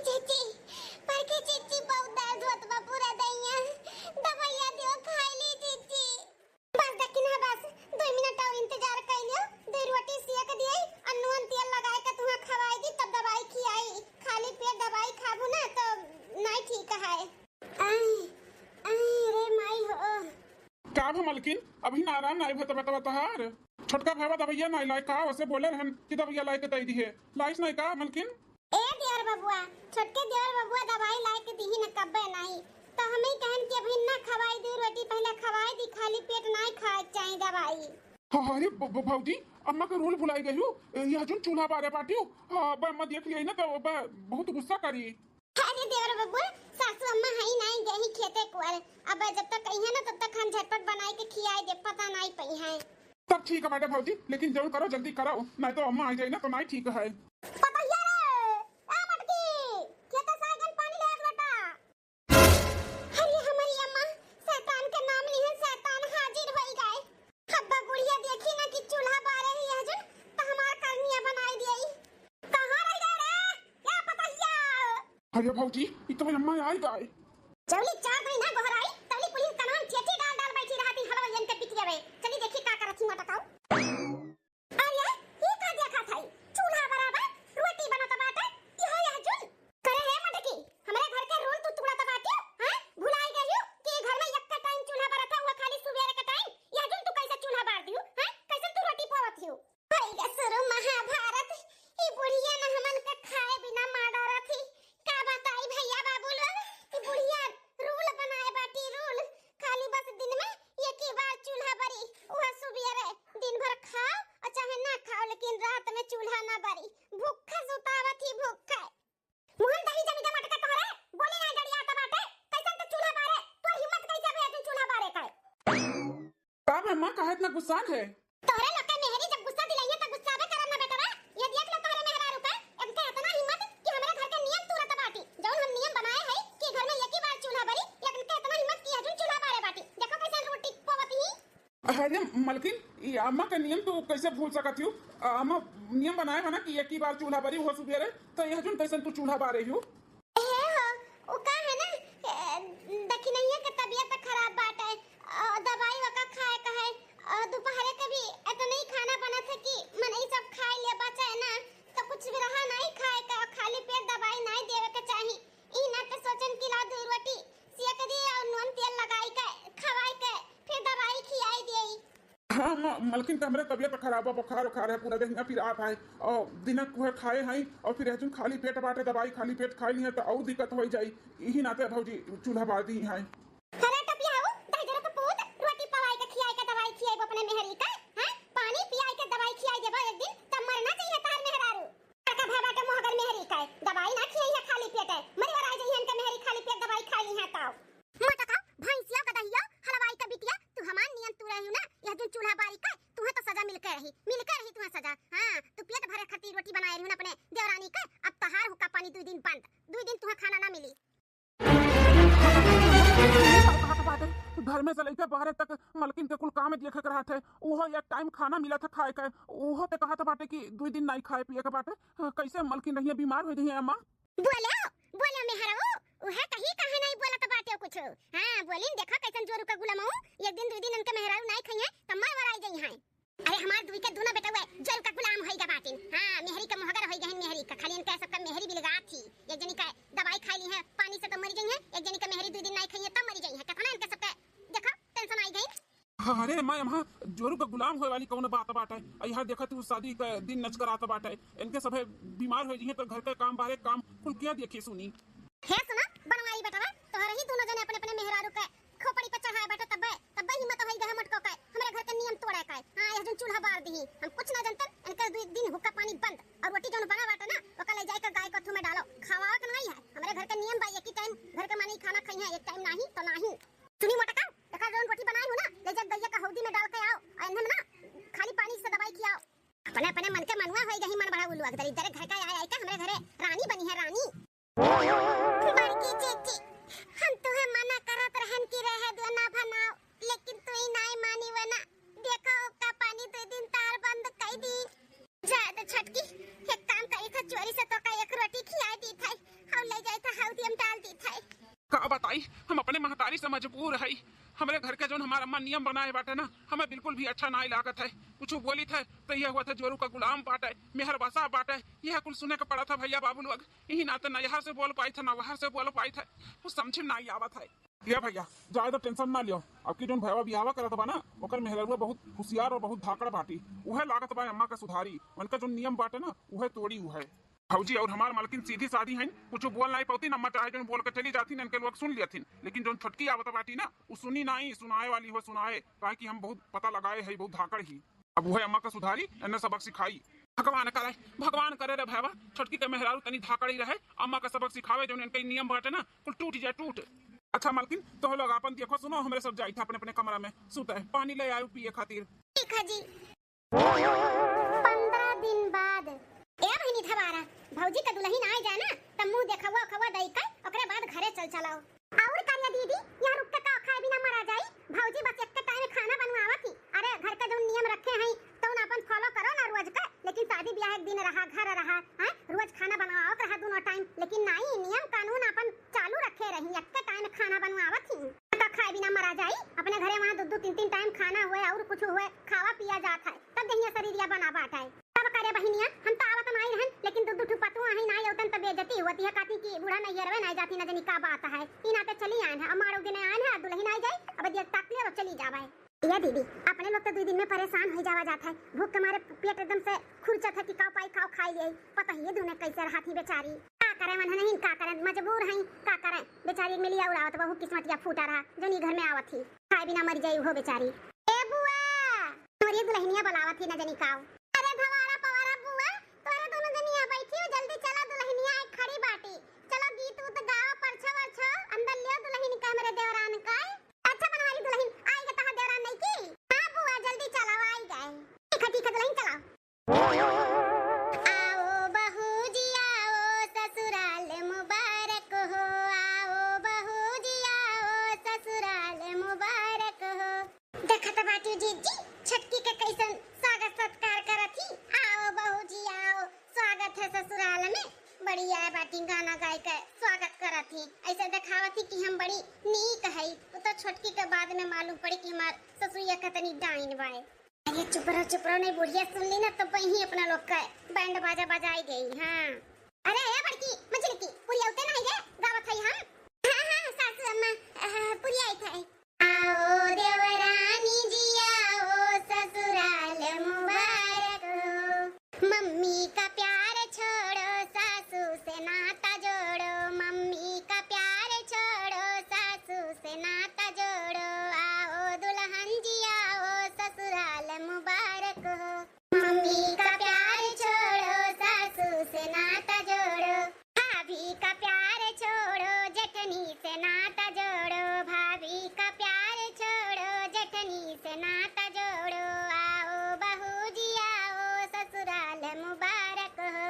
चीची पर के चीची बहुत दर्द होत बा पूरा दैया दवाइया दियो खाई ली चीची बस दकिना बस 2 मिनट और इंतजार कर लियो 2 रोटी सेक दिए अनून तेल लगाए के तुम्हें खवाई दी तब दवाई खियाई खाली पेट दवाई खाबू ना तो नहीं ठीक है रे माई हो क्या भा मलकिन अभी नारायण नाई भत बता तहार छोटका भावा दवाइया नहीं लाए का वैसे बोले रहन कि दवाइया लाए के दई दी है लाइस नहीं का मलकिन ए दियर बबुआ छोटके दियर बबुआ दवाई लाए के दी न कब्बे नहीं तो हम ही कहन के अभी ना खवाई दी रोटी पहले खवाई दी खाली पेट नहीं खाए चाहिए दवाई अरे भौजी अम्मा का रोल भुलाई गई हूँ यह जो चूल्हा बारे पाटियो मैं देख लिया ना तो बहुत गुस्सा करी अरे देवर बबुआ सासू अम्मा हई नहीं गई खेते कुआर अब जब तक कहीं है ना तब तक हम झटपट बनाई के खियाई दे पता नहीं पई है तब ठीक है मैडम भौजी लेकिन जरूर करो जल्दी करो नहीं तो अम्मा आ जाए ना तो नहीं ठीक है पता यार आ मटकी खेत सागन पानी ले एक लोटा अरे हमारी अम्मा शैतान के नाम लिए शैतान हाजिर होई गए हब्बा गुड़िया देखी ना कि चूल्हा बारे ही है जन तो हमार करनिया बनाई दिई कहां रह गए रे क्या पता यार अरे भौजी ये तो अम्मा आई गए चौली चार दिन ना गोहराई तौली पुलिस कनान चेची डाल डाल बैठी रहती हलवयन के पिट जावे चली देखी का करथी मटकाओ अरे ये का देखा थाई चूल्हा बराबर रोटी बनत बाटे यह जुन करे है मटकी हमरे घर के रोल तू टुकड़ा बाटे हैं भुलाई गई कि घर में एक का टाइम चूल्हा बरता हुआ खाली सुबेरे का टाइम यह जुन तू कैसे चूल्हा बार दियो हैं कैसे तू रोटी पवत हियो भाई गे शुरू महाभारत ई बुढ़िया न हमन के खाए बिना मार रथी का बताई भैया बाबू लोग ई बुढ़िया रूल बनाए बाटी रूल खाली बस दिन में एक ही बार चूल्हा बरी वह सुबेरे दिन भर खाओ और चाहे ना खाओ लेकिन रात में चूल्हा ना बरी भूखा सुतावत ही भूखा मोहन दही जमीदा मटका तोहरे बोले ना गड़िया आता बाटे कैसन तो चूल्हा बारे तो हिम्मत कैसे भे चूल्हा बारे का तब अम्मा काहे इतना गुस्सा है तोहरे लोग के मेहरी जब गुस्सा दिलाइए तो गुस्सा बे करम ना बेटा ये देख लो तोहरे मेहरा रुपए अब के इतना हिम्मत कि हमारे घर के नियम तुरंत बाटी जौन हम नियम बनाए है कि घर में एक ही बार चूल्हा बरी लेकिन के इतना हिम्मत कि हजून चूल्हा बारे बाटी देखो कैसे रोटी पवती अरे मलकिन ये अम्मा का नियम तो कैसे भूल सकती हूँ अम्मा नियम बनाए बना कि एक ही बार चूल्हा बरी हो सुबेरे तो यह जो कैसे तू चूल्हा बारे हो ओ का है ना दखिनैया के तबीयत खराब बाटे दवाई वका खाए का है दोपहर के भी इतना ही खाना बना था कि मन ई सब खाए ले बचा है ना तो कुछ भी रहा नहीं खाए का खाली पेट दवाई नहीं देवे के चाहिए ई ना के सोचन कि ला दो रोटी सेक दी और नून तेल लगाई के खवाई के फिर दवाई खियाई देई हाँ मलकिन का मेरा तबीयत खराब है बुखार उखार है पूरा दिन फिर आप आए और दिन को खाए हैं और फिर हजून खाली पेट बाटे दवाई खाली पेट खाई नहीं है तो और दिक्कत हो जाए यही नाते भौजी चूल्हा बार दी है अरे टपियाओ दही जरा के पूत रोटी पवाई के खियाई के दवाई खियाई अपने मेहरी का हैं पानी पियाई के दवाई खियाई देबो एक दिन तब मरना चाहिए तार मेहरारू का भाबा के मोहगर मेहरी का दवाई ना खियाई है खाली पेट मरी वर आ जाई हम के मेहरी खाली पेट दवाई खाई है ताऊ मटका भैंसिया का दहिया हलवाई का बिटिया तू हमान नियम तू रही ना यह जो चूल्हा बारी का तुहे तो सजा मिल के रही तुहे सजा हां तू पेट भरे खातिर रोटी बनाए रही ना अपने देवरानी का अब तहार हुक्का पानी 2 दिन बंद 2 दिन तुहे खाना ना मिली घर में से लेकर बाहर तक मलकिन के कुल काम देखे कर रहा थे वो एक टाइम खाना मिला था खाए का वो ते कहा था बाटे कि 2 दिन नहीं खाए पिए का बाटे कैसे मलकिन रही बीमार हो रही है अम्मा बोलो मेहरा उहे कहीं कहे नहीं बोला तो बाटे कुछ हां बोलिन देखा कैसन जोरू का गुलाम हूं एक दिन 2 दिन उनके मेहरा नहीं खाइए त मैं वर आई गई हैं अरे हमार दुई के दोनों बेटा हुए जोरू का गुलाम होई गा बाटिन हां मेहरी का मोहगर होई गहन मेहरी का खाली इनका सबका मेहरी भी लगा थी एक जनी का दवाई खा ली है पानी से तो मर गई है एक जनी का मेहरी 2 दिन नहीं खाइए तब मर गई है कितना इनका सबका देखा टेंशन आई गई अरे मैं यहाँ जोरू का गुलाम होए वाली कौन बात बाटे यहाँ देखा तू शादी का दिन नच कर आता बाटे इनके सब बीमार हो जाइए तो घर का काम बाहर काम कुल क्या देखिए सुनी है सुना बनवाई बेटा तोहरे ही दोनों जने अपने अपने मेहरारू के खोपड़ी पे चढ़ाए बेटा तब हिम्मत होई गए मटको का हमरे घर के नियम तोड़े का हां यह जो चूल्हा बार दी हम कुछ ना जानते इनके 2 दिन हुक्का पानी बंद और रोटी जोन बना बाटा ना ओका ले जाए के गाय कथु में डालो खावा के नहीं है हमरे घर के नियम बा एक ही टाइम घर के मानी खाना खाई है एक टाइम नहीं तो नहीं सुनी मटका देखा जोन रोटी बनाई हो ना ले जा गैया का हौदी में डाल के आओ और इनमें ना खाली पानी से दवाई खिलाओ अपने अपने मन के मनवा होई गई मन बड़ा उलुआ दरी तेरे घर का आया का हमरे घरे रानी बनी है रानी बड़की चेची हम तुम्हें मना करत रहन की रहे दो ना बनाओ लेकिन तू ही नहीं मानी वना देखो का पानी 2 दिन तार बंद कर दी जा तो छटकी एक काम करे था चोरी से तो का एक रोटी मजबूर है। हमारे घर के जो हमारा अम्मा नियम बनाए बाटे ना, हमें बिल्कुल भी अच्छा नहीं लागत है। कुछ बोली थे तो यह हुआ था जोरू का गुलाम बाटे, मेहर बसा बाटे, यह कुल सुने का पड़ा था भैया बाबू लोग। यही नाते न यहाँ से बोल पाई थे ना वहां से बोल पाई थे, कुछ समझ नहीं आवत है। ये भैया ज्यादा टेंशन ना लियो, आपकी जो भैया बियाह करत बा ना ओकर मेहरवा बहुत होशियार और बहुत धाकड़ बाटी, उहे लागत बा अम्मा का सुधारी, उनका जो नियम बाटे ना उहे तोड़ी उहे। भौजी और हमार मालकिन सीधी सादी है, कुछ बोल नहीं पाती, अम्मा चाहे जो बोल के चली जाती इनके लोग सुन लेथिन, लेकिन जो छोटकी आवत बाटी ना वो सुनी नहीं, सुनाए वाली हो सुनाए, कहे कि हम बहुत पता लगाए है, बहुत धाकड़ ही। अब वह अम्मा का सुधारी एने सबक सिखाई। भगवान करे, भगवान करे रे भैया छोटकी के मेहरारू तनी धाकड़ी रहे, अम्मा का सबक सिखावे जो इनके नियम बाटे ना कुल टूट जाए टूट। अच्छा मालकिन तो लोग अपन देखो सुनो, हमारे सब जाई था अपने अपने कमरा में सुते, पानी ले आयो पिए खातिर। ठीक है जी। 15 दिन बाद ए महीनी थवारा भौजी का दुल्हन आए जाए ना तब मुंह देखवा खवा दई का ओकरे बाद घरे चल चलाओ। और कन्या दीदी यहाँ रुक के का खाए बिना मरा जाई, भौजी बस एक टाइम खाना बनवावा थी। अरे घर का जो नियम रखे हैं तो अपन फॉलो करो ना रोज का, लेकिन शादी ब्याह एक दिन रहा घर रहा है, रोज खाना बनवाओ रहा दोनों टाइम, लेकिन नहीं नियम कानून अपन चालू रखे रही, एक टाइम खाना बनवावा थी। का खाए बिना मरा जाई, अपने घरे वहाँ दो 3 टाइम खाना हुए और कुछ हुए खावा पिया जाता है, तब दहिया शरीरिया बना बाटा है। तब करे बहिनिया हम तो आवत नहीं रहन, लेकिन दो ठु पतुआ ही नहीं होतन तब बेइज्जती होती है, काती की बूढ़ा नहीं येरवे नहीं जाती न जनी का बात है। ई नाते चली आए हैं, अमारो दिन आए हैं दुल्हन आई जाए, अब देख ताक ले और चली जावे। ये दीदी अपने लोग तो 2 दिन में परेशान हो जावा जाता है, भूख के मारे पेट एकदम से खुरचत है कि काव पाई खाओ खाई ले, पता ही है दुने कैसे रहती बेचारी, का करे मन नहीं का करे, मजबूर हैं का करे बेचारी मिली और आवत बहु किस्मतिया फूटा रहा जो नी घर में आवत थी, खाए बिना मर जाई हो बेचारी। ए बुआ और ये दुल्हनिया बुलावत थी न जनी काव। अरे भवारा पवारा बुआ तोरे दोनों जनिया बैठी हो, जल्दी चला दुल्हनिया एक खड़ी बाटी, चलो गीत उत गाओ परछा वर्छा अंदर लियो दुल्हन का मेरे देवरान का। अच्छा बनवाली दुल्हन आई गे तहां देवरान नहीं की। हां बुआ जल्दी चलाओ आई गए, ठीक है दुल्हन चलाओ। आओ बहू जी आओ ससुराल मुबारक हो, आओ बहू जी आओ ससुराल मुबारक हो। देखत बाटी जीजी छटकी के कैसन स्वागत सत्कार करथी, आओ बहू जी आओ स्वागत है ससुराल में, बढ़िया है बाटी गाना गाय के स्वागत करथी, ऐसे दिखावथी कि हम बड़ी नीक है। तो छोटकी के बाद में मालूम पड़ी कि हमार ससुरिया कतनी डाइन बाए। अरे चुप रहो नहीं, बुढ़िया सुन ली ना तो वही अपना लोग का बैंड बाजा बजाई गई। हाँ अरे ये बड़की मछली की पूरी उते नहीं गे गावत है हम। हां सासू अम्मा पूरी आई थे। आओ देवरानी जी आओ ससुराल मुबारक हो, मम्मी का प्यार छोड़ो सासू से नाता जोड़ो, मम्मी का प्यार छोड़ो सासू से नाता जोड़ो, आओ दुल्हन जी आओ ससुराल मुबारक हो, मम्मी का प्यार छोड़ो सासू से नाता जोड़ो, भाभी का प्यार छोड़ो जेठनी से नाता जोड़ो, भाभी का प्यार छोड़ो जेठनी से नाता जोड़ो, आओ बहू जी आओ ससुराल मुबारक हो,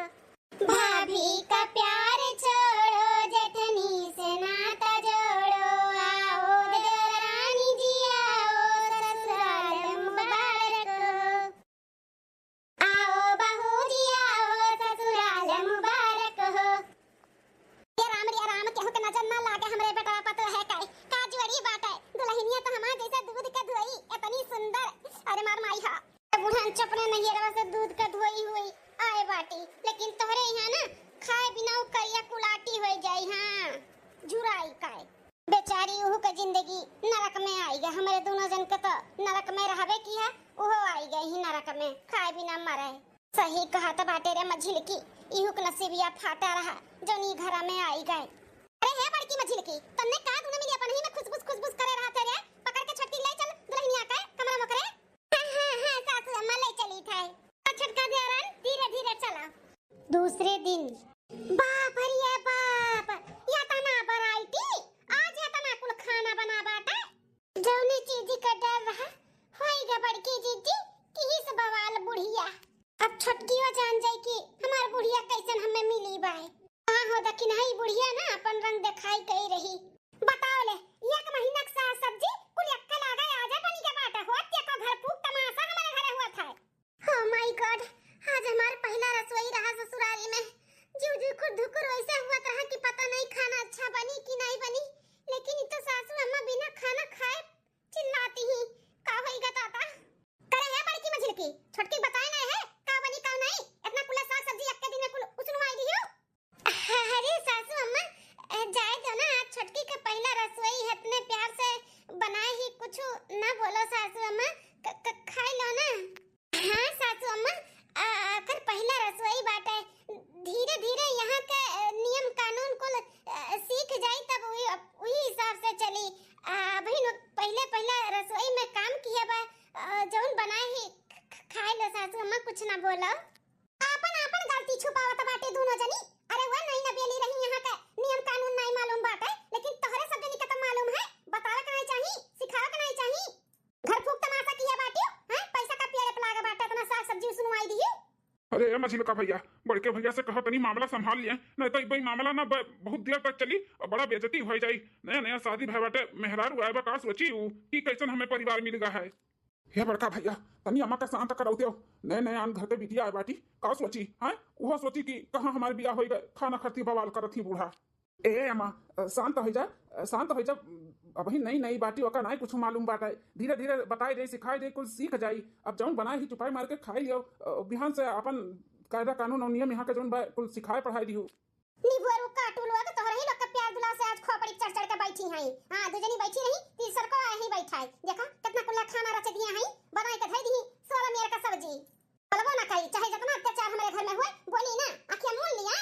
भाभी का प्यार छोड़ो जेठनी से नाता जोड़ो, आओ देवरानी जी आओ ससुराल मुबारक हो, आओ बहू जी आओ ससुराल मुबारक हो। ये राम केहू के नजर ना लागे हमरे बेटा पतो है काय काजूड़ी बात है, दुल्हनिया तो हमार जैसे दूध का धोई इतनी सुंदर, अरे मार माई हा बुढ़न चपने नहीं रवा से दूध का धोई हुई आए बाटी, लेकिन तोहरे यहाँ ना खाए बिना करिया कुलाटी हो जाई। हां झुराई काय बेचारी ओहू के जिंदगी नरक में आई गए, हमारे दोनों जन के तो नरक में रहबे की है, ओहो आई गई ही नरक में खाए बिना मरे। सही कहा तो बाटे रे मझिल की इहू के नसीबिया फाटा रहा जनी घर में आई गए। अरे हे बड़की मझिल की तन्ने का दुने मिली अपन ही में खुशबुश करे रहा थे रे, पकड़ के छटकी ले चल दुल्हनिया का कमरा में करे। हां सासू अम्मा ले चली थे, छटका देवरान धीरे धीरे चला। दूसरे दिन बाप रे बाप या तना वैरायटी आज या तना कुल खाना बना बाटा, जौनी चीज का डर रहा होई गे बड़की जीजी कि ही सब बवाल बुढ़िया, अब छोटकियो जान जाए कि हमार बुढ़िया कैसन हमें मिली बाए। हां हो दखिन हई बुढ़िया ना अपन रंग दिखाई कई रही, बताओ ले एक महीना का साग सब्जी कुल अक्का लागा आजा बनी के बाटा होत के को घर फूक तमाशा हमारे घरे हुआ था। ओ माय गॉड आज हमार पहला रसोई रहा ससुराली में, जीव खुद धुकुर वैसे हुआ था कि पता नहीं खाना अच्छा बनी कि नहीं बनी, लेकिन इ तो सासू अम्मा बिना अरे मछली का भैया, बड़के भैया से कहो तनी मामला संभाल लिया, नहीं तो भाई मामला ना बहुत देर तक चली और बड़ा बेइज्जती हो जाई। नया नया शादी भाई बाटे, मेहरारू आए बा का सोची कि कैसन हमें परिवार मिल गया है। हे बड़का भैया, तनी अम्मा का शांत कराओ दियो। नए नए आन घर के बिटिया आए बाटी, का सोची है वो सोची कि कहाँ हमारे बिया हो गए, खाना खरती बवाल करत ही बूढ़ा। ए अम्मा शांत हो जा, शांत हो जा। अभी नई नई बाटी ओका नहीं कुछ मालूम बाटे, धीरे धीरे बताई दे सिखाई दे कुछ सीख जाई। अब जौन बनाए ही चुपाई मार के खाई लियो, बिहान से अपन कायदा कानून और नियम यहाँ के जौन कुल सिखाए पढ़ाई दियो। निबुआरू काटू लोग तोहरे ही लोग का प्यार दुला से आज खोपड़ी चढ़ चढ़ के बैठी हई। हां दुजनी बैठी रही, तीसर को आई बैठाई। देखा कितना कुल्ला खाना रच दिया हई, बनाई के धई दी सोला मेर का सब्जी। बोलबो ना कही, चाहे जितना अत्याचार हमारे घर में हुए बोली ना, आखियां मोल लिया।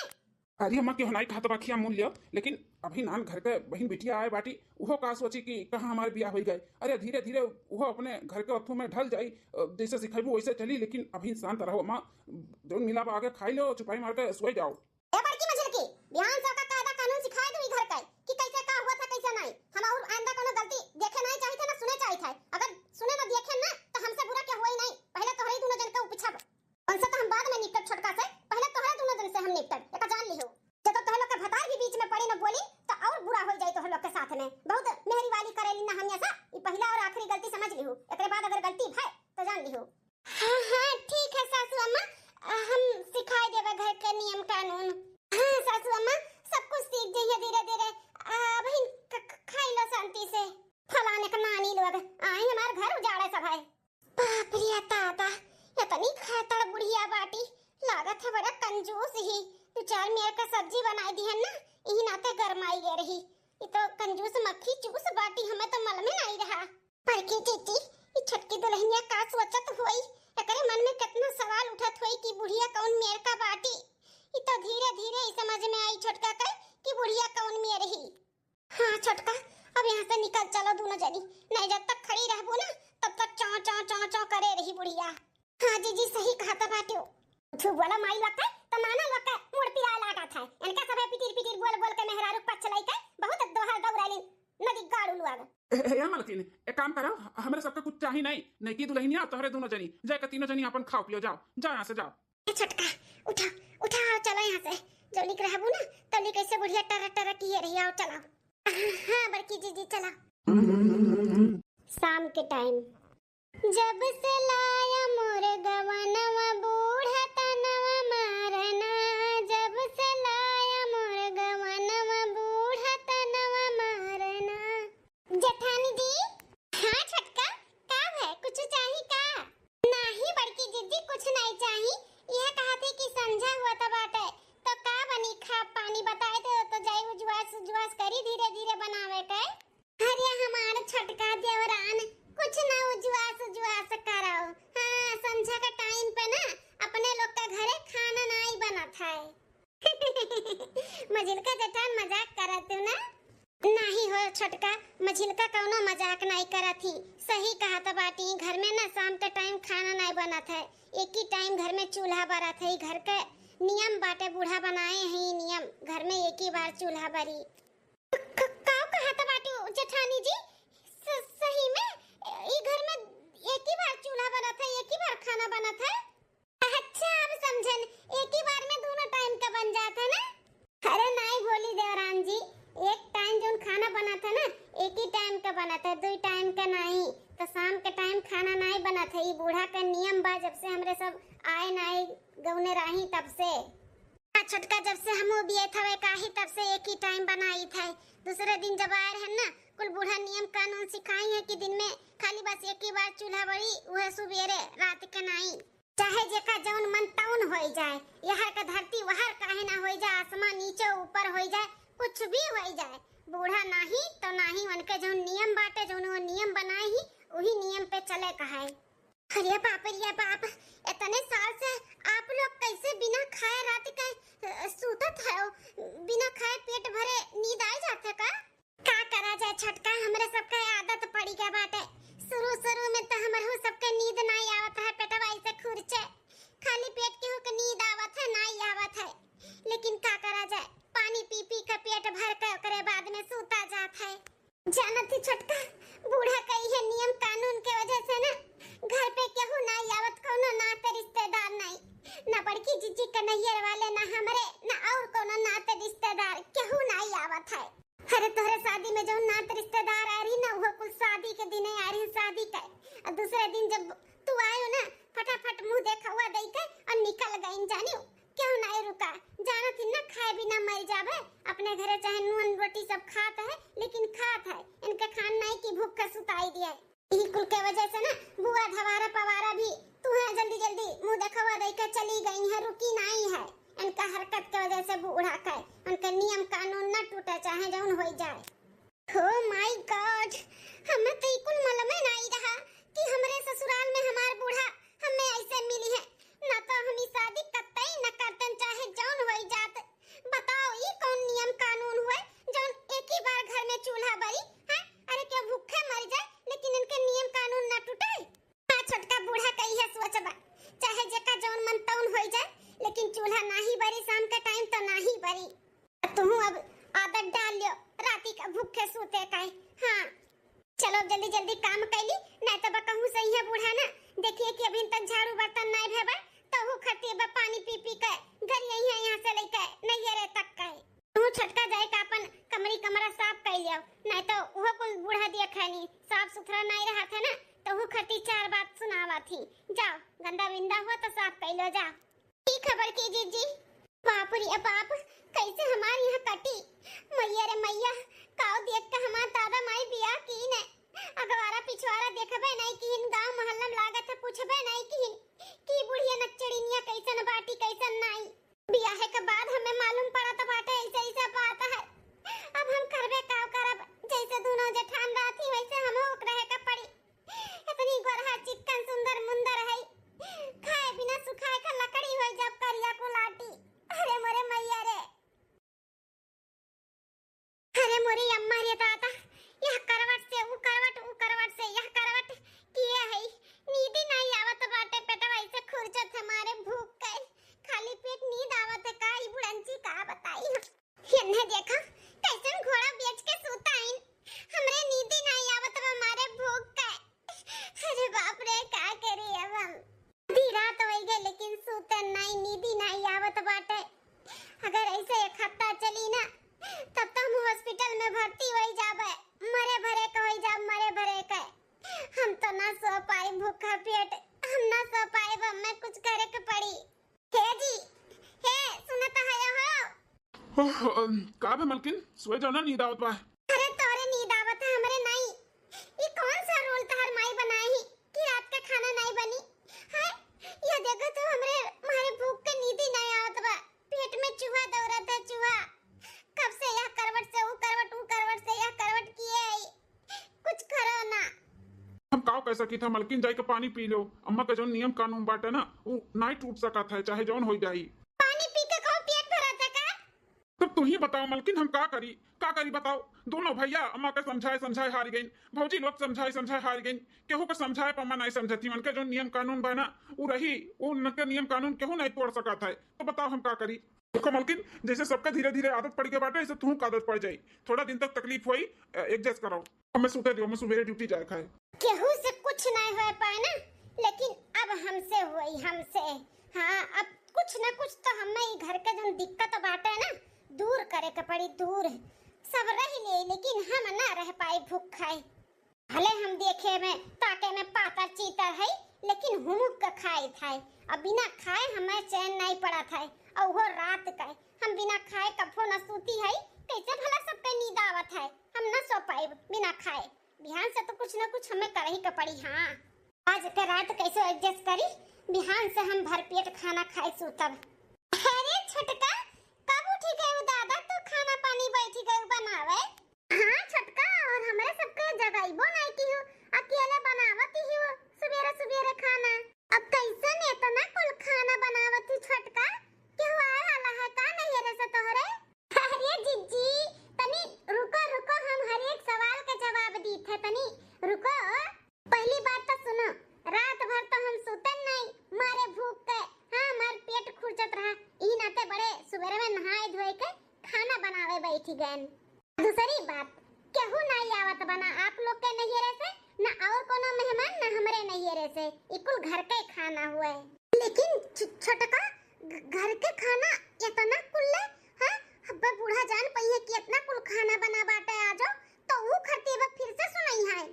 अरे अम्मा क्यों नहीं कहा तो बाखिया मूल्य, लेकिन अभी नान घर के बहन बिटिया आए बाटी, वो का सोची कि कहाँ हमारे बिया हो गए। अरे धीरे धीरे वो अपने घर के अथू में ढल जाई, जैसे सिखाबू वैसे चली। लेकिन अभी शांत रहो अम्मा, जो मिला आगे खाई लो, चुपाई मार के सोई जाओ। ए बड़की मछली की बिहान से का कायदा कानून सिखाए दो घर का कि कैसे का हुआ था कैसे नहीं। हम और आइंदा कोनो गलती देखे नहीं चाहिए थे ना सुने चाहिए थे। अगर सुने ना देखे ना तो हमसे बुरा क्या हुआ ही नहीं। पहले तोहरे दोनों जन का पीछा उनसे तो हम बाद में निकट छोटका से, पहले तोहरे दोनों जन से हम निकट एका जान लिहो। जब तो तोहरे लोग का भतार भी बीच में पड़ी ना बोली तो और बुरा हो जाए तोहरे लोग के साथ में। बहुत मेहरी वाली करेली ना हम ऐसा, ये पहला और आखिरी गलती समझ लिहो। एकरे बाद अगर गलती है तो जान लिहो। हां हां ठीक है सासू अम्मा, हम सिखाए देबे घर के नियम कानून। हाँ सासू अम्मा सब कुछ सीख जाइए धीरे धीरे। बहन खाई लो शांति से। फलाने का नानी लोग आए हमारे घर उजाड़े सब है। बाप रे दादा, इतनी खातर बुढ़िया बाटी, लागत है बड़ा कंजूस ही। तू चार मेर का सब्जी बनाई दी है ना, यही नाते गरमाई गे रही। ये तो कंजूस मक्खी चूस बाटी, हमें तो मल में नहीं रहा। पर की चीची ये छटकी दुल्हनिया का सोचत हुई, एकरे मन में कितना सवाल उठत हुई कि बुढ़िया कौन मेर का बाटी। ये तो धीरे धीरे ही समझ में आई छोटका का कि बुढ़िया कौन में रही। हाँ छोटका, अब यहाँ से निकल चलो दोनों जनी, नहीं जब तक खड़ी रहबो ना तब तक चौ चौ चौ चौ करे रही बुढ़िया। हाँ जी सही कहा था बाटियो। झूठ बोला माई लगता है तो माना लगता है, मुड़ पिरा लगा था। इनका सब पिटीर पिटीर बोल बोल के मेहरारू पछ चलाई का बहुत दोहर दौड़ाली नदी गाड़ू लुआग। ए मलकिन एक काम करो, हमारे सबका कुछ चाहिए नहीं की दुल्हनिया तोहरे दोनों जनी जाके तीनों जनी अपन खाओ पियो, जाओ जाओ यहाँ से जाओ। छोटका उठा उठा चलो यहाँ से, जब लिख रहबू ना तब लिख कैसे बुढ़िया टर टर किए रही। आओ चलो। हाँ बड़की जीजी चला। शाम के टाइम जब से लाया मोर गवनवा बूढ़ा तनवा मारना, जब से लाया मोर गवनवा बूढ़ा तनवा मारना। जेठानी जी। हाँ छोटका का है, कुछ चाहिए का? नहीं बड़की जीजी कुछ नहीं चाहिए, यह कहा थी कि संझा हुआ था बाटे तो का बनी खा पानी बताए थे तो जाई उजवास करी धीरे धीरे बनावे के। अरे हमारा छटका देवरान कुछ ना उजवास कराओ। हाँ संझा का टाइम पे ना अपने लोग का घरे खाना नहीं बनत है। मझिलका जेठान मजाक करत ना? नहीं हो छटका, मझिलका कौनो मजाक नहीं करत ही, सही कहा था बाटी। घर में ना शाम के टाइम खाना नहीं बनत है, एक ही टाइम घर में चूल्हा बरत है। घर के नियम बाटे, बूढ़ा बनाए हैं नियम, घर में एक ही बार चूल्हा बरी। काऊ कहा था बाटी जेठानी जी, सही में ये घर में एक ही बार चूल्हा बनत है, एक ही बार खाना बनत है। अच्छा अब समझन, एक ही बार में दोनों टाइम का बन जाता ना? अरे नहीं भोली देवरान जी, एक टाइम जो खाना बना था ना एक ही टाइम का बना था, दो टाइम का नहीं। तो शाम के टाइम खाना नहीं बना था, ये बूढ़ा का नियम बा। जब से हमरे सब आए नहीं गौने रही तब से। छोटका जब से हम बिये थवे काही तब से एक ही टाइम बनाई था। दूसरे दिन जब आए हैं ना कुल बूढ़ा नियम कानून सिखाई है कि दिन में खाली बस एक ही बार चूल्हा बड़ी, वह सुबेरे रात के नहीं। चाहे जेका जौन मन तौन हो जाए, यहर का धरती वहर काहे ना हो जाए, आसमान नीचे ऊपर हो जाए, कुछ भी हो जाए, बूढ़ा नहीं तो नहीं। उनके जो नियम बाटे जो वो नियम बनाए ही वही नियम पे चले कहा। अरे बाप रे बाप, इतने साल से आप लोग कैसे बिना खाए रात के सूतत है? बिना खाए पेट भरे नींद आ जाते का करा जाए छटका, हमरे सबके आदत पड़ी गया बाटे। शुरू में तो हमरो सबके नींद नहीं आवत है, पेटवा ऐसे खुरचे, खाली पेट के होके नींद आवत है नहीं आवत है। लेकिन का करा जाए, पानी पी पी के पेट भर के करे बाद में सूता जात है। जानत ही छटका, बूढ़ा कही है नियम कानून के वजह से ना घर पे केहू नहीं आवत, कोनो नाते रिश्तेदार नहीं। ना बड़की जीजी के नैयर वाले ना हमरे ना और कोनो नाते रिश्तेदार केहू नहीं आवत है। अरे तोहरे शादी में जो नाते रिश्तेदार आ रही ना वो कुल शादी के दिन आ रही शादी के और दूसरे दिन जब तू आयो ना फटाफट मुंह देखा हुआ दई के और निकल गई जानियो क्यों नहीं रुका जाना थी ना खाए बिना मर जावे अपने घरे चाहे नून रोटी सब खात है लेकिन खात है इनके खान नहीं की भूख का सुताई दिया यही कुल के वजह से ना बुआ धवारा पवारा भी तू है जल्दी जल्दी मुंह देखा हुआ दई के चली गई है रुकी नहीं है इनका हरकत के वजह से बूढ़ा का उनके नियम कानून न टूटे चाहे जौन हो जाए। हो माय गॉड हमें तो इकुल मालूम नहीं रहा कि हमरे ससुराल में हमार बूढ़ा हमें ऐसे मिली है ना तो हम शादी करते ही न करते चाहे जौन हो जात। बताओ ये कौन नियम कानून हुए जौन एक ही बार घर में चूल्हा बरी है अरे क्या भूखे मर जाए लेकिन इनके नियम कानून न टूटे। हाँ छोटका बूढ़ा कही है सोचबा चाहे जेका जौन मन तौन हो जाए लेकिन चूल्हा नाही बरी शाम के टाइम तो नाही बरी। तुम अब आदत डाल लियो राती का भूखे सोते का। हाँ चलो जल्दी जल्दी काम कैली नहीं तो कहूँ सही है बूढ़ा ना देखिए कि अभी तक झाड़ू बर्तन नहीं भेबा तो वो खती बा पानी पी पी के घर यही है यहाँ से लेके नहीं रे तक का तू छटका जाए का अपन कमरा साफ कर लियो नहीं तो वो कुल बूढ़ा दिया खानी साफ सुथरा नहीं रहा था ना तो वो खती चार बात सुनावा थी। जाओ गंदा विंदा हुआ तो साफ कर लो जाओ। की खबर की जीजी बाप रे बाप कैसे हमारे यहाँ कटी मैया रे मैया काव देख के हमार दादा माई बियाह की ने अगवारा पिछवारा देखबे नहीं की गांव मोहल्ला में लागत है पूछबे नहीं की बुढ़िया नचड़िनिया कैसन बाटी कैसन नहीं बियाह के बाद हमें मालूम पड़ा तो बाटे ऐसे ऐसा बात है। अब हम करबे का करब जैसे दोनों जेठान राती वैसे हम रहे का पड़ी इतनी गोरहा चिकन सुंदर मुंदर है खाए बिना सुखाए का लकड़ी हो जब करिया को लाटी। अरे मोरे मैया रे अरे मोरी अम्मा रे दादा यह करवट से वो करवट से यह करवट किए है नींद नहीं आवत बाटे पेटवा ऐसे खुरचत हमारे भूख के खाली पेट नींद आवत है का ई बुढ़ंची का बताई इन्हें देखा कैसन घोड़ा बेच के सोता है हमरे नींद नहीं आवत हमारे भूख के। अरे बाप रे का करे अब हम आधी रात हो गई लेकिन सोते नहीं नींद नहीं आवत बाटे। अगर ऐसे एक हफ्ता चली ना तब तो हम हॉस्पिटल में भर्ती हो जाबे मरे भरे का हो जाब मरे भरे का हम तो ना सो पाए भूखा पेट हम ना सो पाए हमें कुछ करे के पड़ी। हे जी हे सुनत है हो का बे मलकिन सोए जाओ ना नींद आवत बा। अरे तोरे नींद आवत है हमरे नहीं ये कौन सा रोल तहर माई बनाई कि रात का खाना नहीं बनी है ये देखो तो हमरे मारे भूख के नींद ही नहीं आवत बा पेट में चूहा दौड़त है चूहा कब से यह करवट से वो करवट से यह करवट किए कुछ करो ना। हम काव कैसा की था मलकिन जाई के पानी पी लो अम्मा का जो नियम कानून बाटे ना वो नहीं टूट सका था चाहे जौन हो जाई। पानी पी के कौन पेट भरा था का तब तू ही बताओ मलकिन हम का करी बताओ। दोनों भैया अम्मा के समझाए हार गई भौजी लोग समझाए हार गई केहू के समझाए पर अम्मा नहीं समझती उनके जो नियम कानून बना वो रही उनके नियम कानून केहू नहीं तोड़ सका था तो बताओ हम का करी। देखो मलकिन जैसे सबका धीरे धीरे आदत पड़ गया बाटे ऐसे तू का आदत पड़ जाई थोड़ा दिन तक तकलीफ हुई एडजस्ट करो हमें सुते दियो मैं सुबह ड्यूटी जाए खाए केहू से कुछ नहीं हो पाए ना लेकिन अब हमसे हुई हमसे। हाँ अब कुछ ना कुछ तो हमें घर के जो दिक्कत बाटे ना दूर करे के पड़ी दूर सब रह ले लेकिन हम ना रह पाए भूख खाए भले हम देखे में ताके में पाता चीतर है लेकिन हुमुक का खाए था अब बिना खाए हमें चैन नहीं पड़ा था और वो रात का हम बिना खाए कफो न सूती है कैसे भला सबके नींद आवत है हम न सो पाए बिना खाए बिहान से तो कुछ न कुछ हमें कर ही का पड़ी। हाँ आज के रात कैसे एडजस्ट करी बिहान से हम भर पेट खाना खाए सूतब। अरे छोटका कब उठी गए दादा तो खाना पानी बैठी गए बनावे। हाँ छोटका और हमारे सबके जगाइबो नहीं की हो अकेले बनावती ही हो सुबेरे खाना अब कैसे ने तो ना कुल खाना बनावती छोटका क्यों आए हाला है का नहीं रे से तोहरे। अरे जीजी तनी रुको हम हर एक सवाल का जवाब दी थे तनी रुको। पहली बात तो सुनो रात भर तो हम सुतन नहीं मारे भूख के हाँ हमार पेट खुरचत रहा ई नाते बड़े सुबह में नहाए धोए के खाना बनावे बैठी गए। दूसरी बात केहू नहीं आवत बना आप लोग के नैहरे से ना और कोनो मेहमान ना हमरे नैहरे से इकुल घर के खाना हुआ है लेकिन छोटका घर के खाना इतना कुल्ले हां अब्बा बूढ़ा जान पहिए कि इतना कुल खाना बना बाटे आ जाओ तो वो खरती अब फिर से सुनाई है।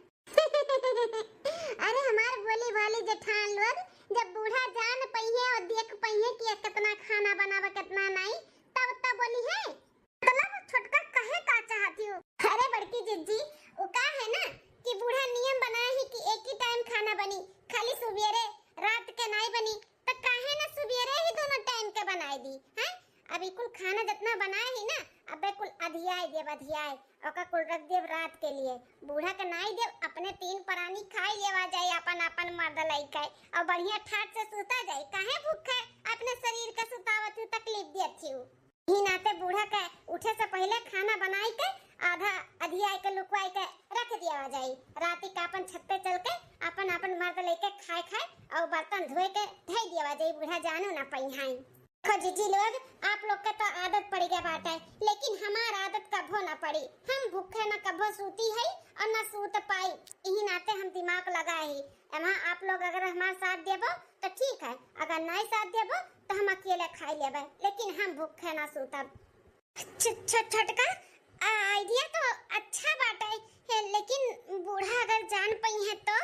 अरे हमार बोली वाली जेठान लोग जब बूढ़ा जान पहिए और देख पहिए कि कितना खाना बनावा कितना नहीं तब बोली है मतलब छोटका कहे का चाहती हो। अरे बड़की जिज्जी वो का है ना कि बूढ़ा नियम बनाया है कि एक ही टाइम खाना बनी खाली सुबेरे रात के नहीं बनी तो काहे ना सुबेरे ही दोनों टाइम के बनाई दी हैं। अभी कुल खाना जितना बनाए ही ना अबे कुल अधियाए ओका कुल रख देव रात के लिए बूढ़ा के नाई देव अपने तीन प्राणी खाई लेवा जाए अपन मर्द लइका और बढ़िया ठाट से सुता जाए काहे भूखे अपने शरीर का सुतावत तकलीफ दी अच्छी ही नाते बूढ़ा के उठे से पहले खाना बनाई के आधा अधियाए के लुकवाई के रख दिया जाए राती का अपन छत पे चल के अपन मर्द लेके खाए और बर्तन धोए के धई दिया जाए बूढ़ा जानू ना पहिहाई। खोजी लोग आप लोग का तो आदत पड़ गया बात है लेकिन हमार आदत कभो ना पड़ी हम भूखे ना कभो सूती है और ना सूत पाई यही नाते हम दिमाग लगाए ही एमा आप लोग अगर हमारे साथ देबो तो ठीक है अगर नहीं साथ देबो तो हम अकेले खाई लेबे लेकिन हम भूखे ना सूतब। छोटका आइडिया तो अच्छा बात है लेकिन बूढ़ा अगर जान पई है तो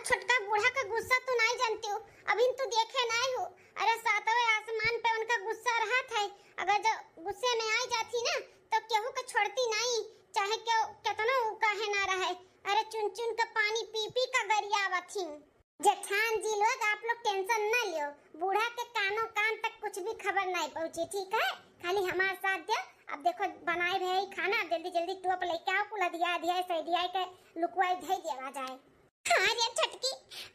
छोटका बूढ़ा का गुस्सा तो नहीं जानती हूँ अभी तो देखे नहीं हो। अरे सातवें आसमान पे उनका गुस्सा रहा था अगर जो गुस्से में आई जाती ना तो केहू को छोड़ती नहीं चाहे क्यों कितना काहे ना रहे। अरे चुन का पानी पी का गरियावती। जेठान जी लोग आप लोग टेंशन ना लियो बूढ़ा के कानों कान तक कुछ भी खबर नहीं पहुंची ठीक है खाली हमारे साथ दे। अब देखो बनाए रहे खाना जल्दी टोप लेके आओ कुल दिया सही दिया के लुकवाई धई देवा जाए। हाँ रे छटकी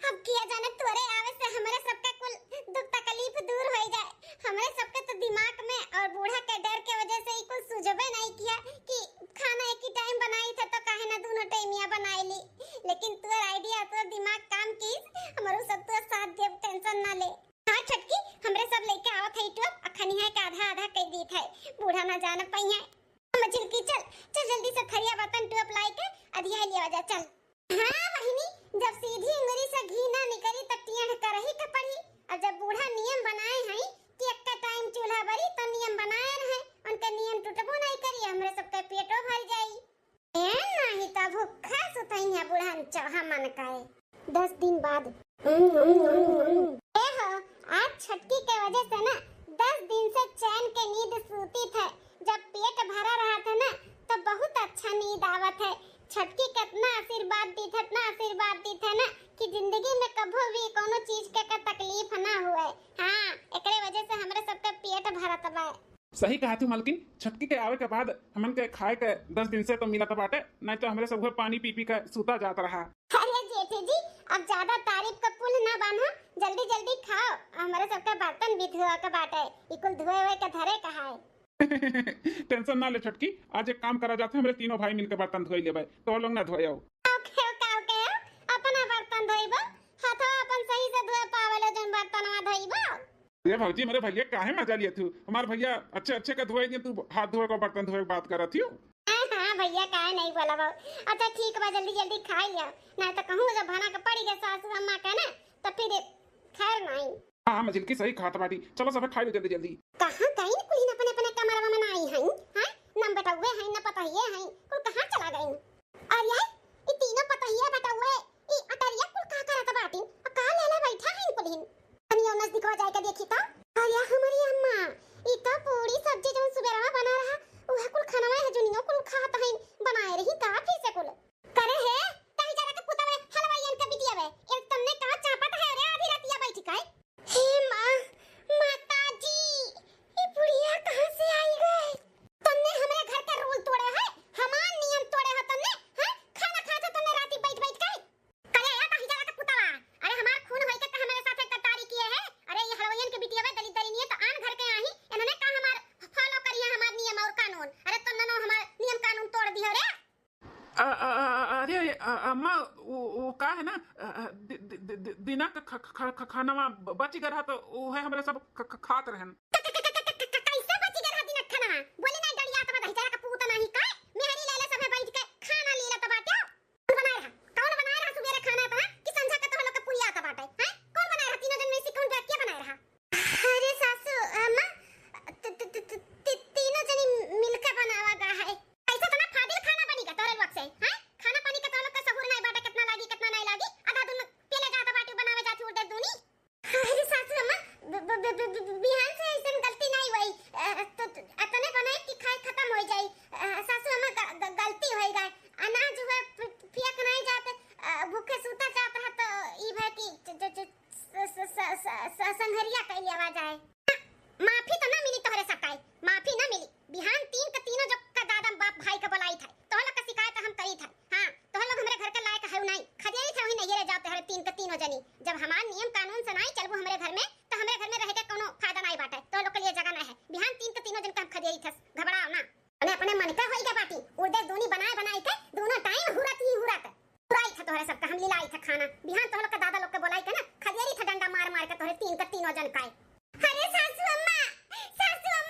अब किया जाने तोरे आवे से हमारे सबका कुल दुख तकलीफ दूर हो जाए। हमारे सबके तो दिमाग में और बूढ़ा के डर के वजह से ही कुछ सुझबे नहीं किया कि खाना एक ही टाइम बनाई था तो काहे ना दोनों टाइमिया बनाई ली लेकिन तोर आइडिया तोर दिमाग काम की हमारो सब तो साथ दे टेंशन ना ले। हाँ छटकी हमरे सब लेके आवत है तो अखनी है का आधा कह दी था बूढ़ा ना जान पई है। मछल की चल जल्दी से खरिया बर्तन टोप लाई के अधिया लिया जा चल। हाँ बहिनी जब सीधी अंगुरी से घी ना निकली तो टियन करही के पड़ी और जब बूढ़ा नियम बनाए हैं कि एक का टाइम चूल्हा बरी तो नियम बनाए रहे उनका नियम टूटबो नहीं करी हमरे सबके पेटो भर जाई ए नहीं त भूखा सुतई है बूढ़ा चढ़ा मन काए 10 दिन बाद ए हो आज छटकी के वजह से ना 10 दिन से चैन के नींद सूती थे जब पेट भरा रहा था ना तो बहुत अच्छा नींद आवत है। छटकी कितना आशीर्वाद दी था ना कि जिंदगी में कभी भी कोनो चीज के तकलीफ ना हुए। हाँ एकरे वजह से हमरे सबके पेट भरत बा। सही कहा तू मालकिन छटकी के आवे के बाद हमन के खाए के 10 दिन से तो मिलत बाटे नहीं तो हमरे सब पानी पी के सूता जात रहा। अरे जेठे जी अब ज्यादा तारीफ का पुल ना बांधो जल्दी खाओ हमरे सबके बर्तन भी धोआ के बाटे इकुल धोए हुए के धरे कहा है। टेंशन ना ले छटकी आज एक काम करा जाते हमरे तीनों भाई मिलकर बर्तन धोई लेबे तो लोग ना धोए ओके अपना बर्तन धोइबो हाथवा अपन सही से धोए पावेले जन बर्तनवा धोइबो। ये भौजी मेरे भैया काहे मजा लिए तू हमार भैया अच्छे का धोए दिए तू हाथ धोए को बर्तन धोए बात करत हियो। हां भैया काहे नहीं बोला बा अच्छा ठीक बा जल्दी खा लिया नहीं तो कहूं जब भाना के पड़ी गए सासू अम्मा का ना तो फिर खैर नहीं। हां मजिल की सही खात बाटी चलो सब खा लो जल्दी कहां गई न कुली अपने कमरवा में आई हैं हां नम बेटौवे हैं न पता ये हैं कुल कहां चला गई और ये तीनों पता ही है बेटौवे ई अटरिया कुल का करत बाटी और का लेले बैठा है कुलिन तनियो नजदीक हो जाए के देखी तो और या हमारी अम्मा ई तो पूरी सब्जी जो सुबेरा बना रहा वह कुल खाना है जुनियो कुल खात है बनाए रही का फिर से कुल करे है कहीं जरा के पुतवे हलवाईन के बिटियावे एक तुमने का चापत है रे आधी रातिया बैठी काय हे मां माताजी ये बुढ़िया कहां से आई गई तुमने हमारे घर का रूल तोड़े है हमार नियम तोड़े हो तुमने हैं खाना खाते तुमने राती बैठ के करे या कहीं जरा के पुतवा अरे हमार खून होई के हमारे साथ गद्दारी किए है। अरे ये हलवाईन के बिटियावे दली दली नहीं तो आन घर के आही इन्होंने का हमार फॉलो करिए हमार नियम और कानून। अरे तुमने नो हमार नियम कानून तोड़ दिए रे। अरे अम्मा वो का है ना दिना का खाना बच गया तो वो है हमरे सब खात रहन कैसे बच गया दिन खाना बोले ना डड़िया तो बधाई जरा का पूत नहीं का मेहरी लेले सब बैठ के खाना लीला तो बाटे कौन बनाए रहा सुबेरे खाना था कि संझा के तो लोग के पुलिया तो बाटे हैं कौन बनाए रहा तीनों जन में से कौन क्या बनाए रहा खत्म हो जाई। सासू अम्मा गलती होई गए, अनाज हुए फेंक नहीं जाते, भूखे सूता जात रहा तो ई भाई की संघरिया कैली आवाज आए। माफी तो ना मिली तोहरे सकाई, माफी ना मिली। बिहान तीन का तीनों जब का दादा बाप भाई का बुलाई था तो लोग का शिकायत हम करी था। हां तो लोग हमरे घर के लायक है नहीं, खदेरी था वही नहीं रे जाते हरे तीन का तीनों जनी। जब हमार नियम कानून से नहीं चलबो हमरे घर में तो हमरे घर में रह के कोनो फायदा नहीं बाटे, तो लोग के लिए जगह नहीं है। बिहान तीन का तीनों जन का हम खदेरी था, घबराओ ना। अपने मन का होई के बाटी उड़दे दोनी बनाए के दोनों टाइम हुरत ही हुरत पुराई था तोहरे सबका। हम लिलाई था खाना बिहान तो लोग का दादा लोग के बुलाई के ना खदेरी था डंडा मार मार के तोहरे तीन का तीनों जन का। अरे सासू अम्मा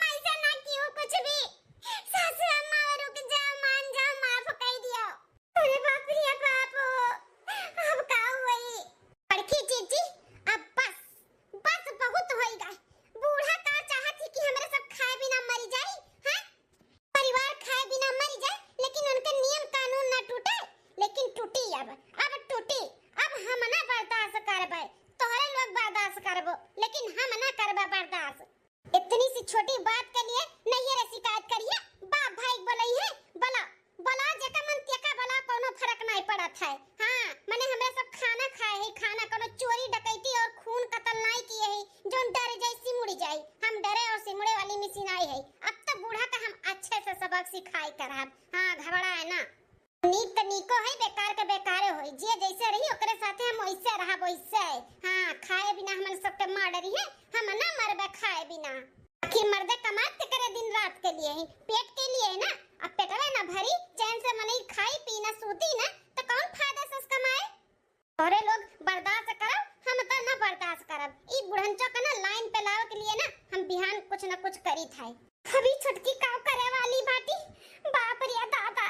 ऐसा ना कियो कुछ भी। सासू अम्मा रुक जाओ, मान जाओ, माफ कर दियो। अरे बाप रे बाप, अब का हुई? बड़की चीची अब बस बहुत होई गए। बूढ़ा का चाहत थी कि हमरे सब खाए बिना मर जाई, हैं? परिवार खाए बिना मर जाए, लेकिन उनके नियम कानून ना टूटे। लेकिन टूटी अब टूटी। अब हम ना बर्दाश्त करबे, तोहरे लोग बर्दाश्त करबो, लेकिन हम ना करबे बर्दाश्त। इतनी सी छोटी बात के लिए नहीं रे शिकायत करिए। बाप भाई बोलई है बला जेका मन तेका बला, कोनो फर्क नहीं पड़त है। हां माने हमरे सब खाना खाए है, खाना कोनो चोरी डकैती और खून कत्ल नहीं किए है जोन डर जैसी मुड़ी जाए। हम डरे और सिमड़े वाली मिसिन आई है। अब तो बूढ़ा का हम अच्छे से सबक सिखाई करब। हां घबरा है ना, नीक त नीको है, बेकार के बेकारे होई। जे जैसे रही ओकरे साथे हम वैसे रहब वैसे। हां खाए बिना हमन सब के मार डरी है, हम ना मरबे खाए बिना। आखिर मर्दे कमाते करे दिन रात के लिए ही, पेट के लिए ना। अब पेटवे ना भरी चैन से मने खाई पी ना सूती ना तो कौन फायदा से कमाए? औरे लोग बर्दाश्त करब, हम तो ना बर्दाश्त करब। ई बुढ़ंचो का ना लाइन पे लावे के लिए ना हम बिहान कुछ ना कुछ करी थाई। अभी छुटकी काव करे वाली बाटी, बाप रे दादा,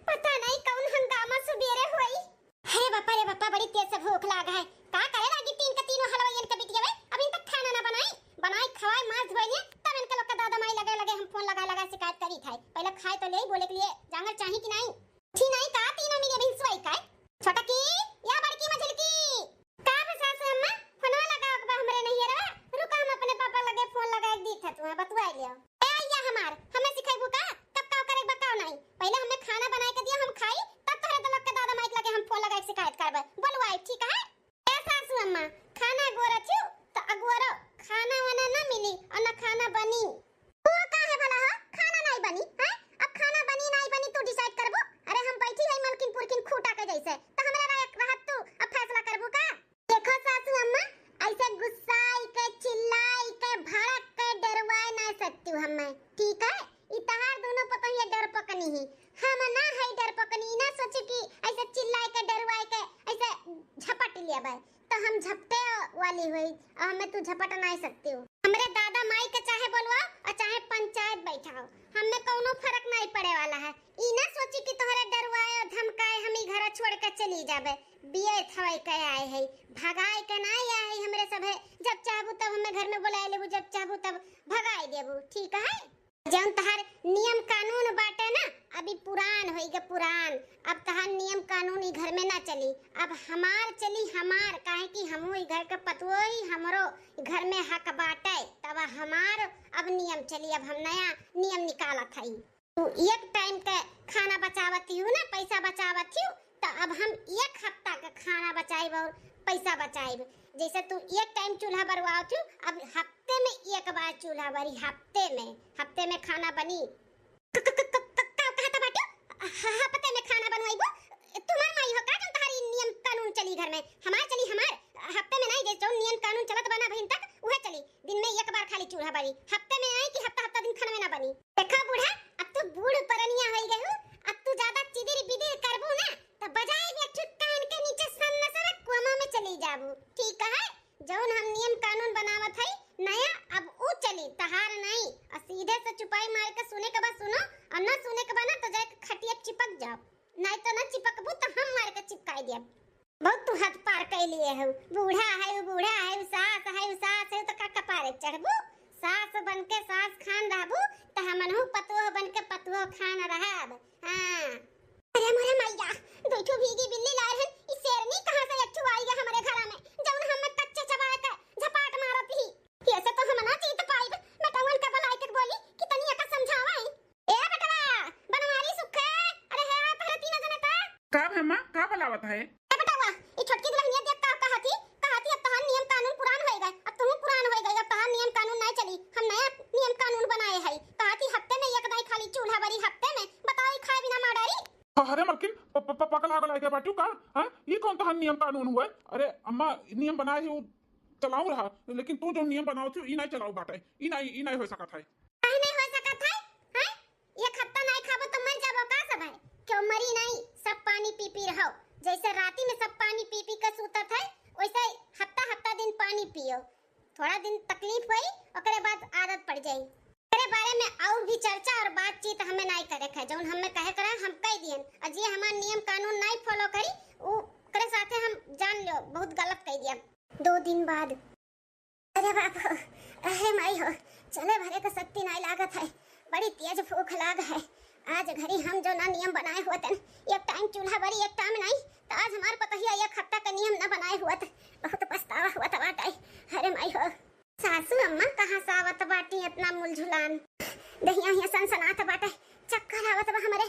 पता नहीं कौन हंगामा सुबेरे हुई। अरे बापा बड़ी तेज से भूख लागा है। का करे लागी तीन का तीनों हलवाईन के बिटिया वे अभी तक खाना ना बनाई खवाए मार धोइए तब इनके लोग का दादा माई लगे हम फोन लगा शिकायत करी थाई। पहले खाए तो ले बोले के लिए जांगर चाहिए कि नहीं ठीक नहीं का तीनों मिले भी सोई का छोटा की या बड़की मछली की का सासू अम्मा फोन लगाओ के हमरे नहीं रे रुका हम अपने पापा लगे फोन लगा दी था तुम्हें बतवा लियो। ए या हमार हमें सिखाइबू का कब का करे बताओ नहीं। पहले हमें खाना बना के दिया हम खाई तब तोहरे लोग के दादा माई लगे हम फोन लगा शिकायत करबे बोलवाई ठीक है। ए सासू अम्मा खाना गोरा छु तो अगोरो खाना वाना ना मिली और ना खाना बनी। तू का है भला हो खाना नहीं बनी है? अब खाना बनी नहीं बनी तू डिसाइड करबो। अरे हम बैठी है मलकिन पुरकिन खूटा के जैसे तो हमरा रहत तू अब फैसला करबो का? देखो सासू अम्मा ऐसे गुस्साई के चिल्लाई के भड़क के डरवाए ना सकती हूं हमें ठीक है। इतहार दोनों पता ये डर पकनी ही हम ना है डर पकनी ना सोचे कि ऐसे चिल्लाई के डरवाए के ऐसे झपट लिया भाई तो हम झपटे वाली हुई और हमें तू झपट नहीं सकती हूँ। हमरे दादा माई के चाहे बोलवाओ और चाहे पंचायत बैठाओ हमें कोनो फर्क नहीं पड़े वाला है। ई ना सोची कि तोहरे डरवाए और धमकाए हम ई घर छोड़ के चली जाबे। बिये थवाई के आए है भगाए के नहीं आए है हमरे सब है। जब चाहबू तब हमें घर में बुलाए लेबू, जब चाहबू तब भगाए देबू ठीक है। जौन तहार नियम कानून बाटे ना अभी पुरान होई के पुरान। अब तहार नियम कानून ई घर में ना चली, अब हमार चली हमार काहे कि हमू ई घर के पतोई हमरो घर में हक बाटे तब हमार अब नियम चली। अब हम नया नियम निकालत हई। तू एक टाइम के खाना बचावती हूँ ना पैसा बचावती हूँ तो अब हम एक हफ्ता का खाना बचाइब और पैसा बचाइब। जैसे तू एक टाइम चूल्हा बरवाती हूँ अब हफ्ते में एक बार चूल्हा बरी हफ्ते में खाना बनी। हफ्ते में खाना बनवाइबो तुम्हार माई हो का तुम्हारी नियम कानून चली घर में हमार चली हमार हफ्ते में नहीं दे जो नियम कानून चलत बना बहन तक उहे चली। दिन में एक बार खाली चूल्हा बरी हफ्ते में नहीं कि हफ्ता दिन खाना में ना बनी। देखो बूढ़ा अब तू बूढ़ परनिया होई गहू अब तू ज्यादा चिदिर बिदिर करबू ना तो बजाए भी ठुटकान के नीचे सन्न से कोमा में चली जाबू ठीक है। जौन हम नियम कानून बनावत है नया अब ऊ चली तहार नहीं और सीधे से चुपाई मार के सुने के बाद सुनो और ना सुने के बाद ना तो जाके खटिया चिपक जाओ नहीं तो ना चिपकबू तो हम मार के चिपकाई देब। बहुत तू हद पार कर लिए है। बूढ़ा है सास है तो का कपारे चढ़बू सास बन के सास खान रहबू तो हमनहु पतोह बन के पतोह खान रहब। हां अरे मोरे मैया दुठो भीगी बिल्ली लार है ई शेरनी कहां से अच्छू आई है हमारे घर में जौन हम कच्चे चबाए के झपाट मारत ही ऐसे तो हम ना जीत पाइब। मैं टंगन का बलाई के बोली कि तनिया का समझावा ए बेटा का है मां, का बुलावत है? ए बेटावा, ई छोटकी दुल्हनिया देख का कहती अब तहां नियम कानून पुरान हो गए, अब तुम पुरान हो गए, अब तहां नियम कानून नहीं चली, हम नया नियम कानून बनाए है। कहती हफ्ते में एक दाई खाली चूल्हा बरी, हफ्ते में बताओ ई खाए बिना माडारी। अरे मलकिन पकड़ा गला के बाटू का हां, ये कौन तहन नियम कानून हुआ? अरे अम्मा नियम बनाए ही चलाऊ रहा, लेकिन तू जो नियम बनाओ थी ई नहीं चलाऊ बाटे, ई नहीं हो सकत है। काहे नहीं हो सकत है? हैं? एक हफ्ता नहीं खाबो तो मर जाबो का सब है? क्यों मरी नहीं, सब पानी पी पी रहो। जैसे राती में सब पानी पी पी के सूतत है, वैसे हफ्ता दिन पानी पियो। थोड़ा दिन तकलीफ हुई, ओकरे बाद आदत पड़ जाई। तेरे बारे में और भी चर्चा और बातचीत हमें नहीं करे है, जौन हमें कहे करे हम कह दियन। अजी हमार नियम कानून नहीं फॉलो करी, उ करे साथे हम जान लो बहुत गलत कह दिया। 2 दिन बाद अरे बाप हो, अहे माई हो, चले भरे का शक्ति नहीं लागत है, बड़ी तेज भूख लाग है। आज घड़ी हम जो ना नियम बनाए हुए थे, एक टाइम चूल्हा बरी एक टाइम नहीं, तो आज हमार पतहिया एक हफ्ता का नियम न बनाए हुआ था, बहुत पछतावा हुआ था बाटे। अरे माई हो, सासू अम्मा कहाँ से आवत बाटी इतना मुलझुलान, दहिया हिया सनसनात बाटे, चक्कर आवत बा हमरे।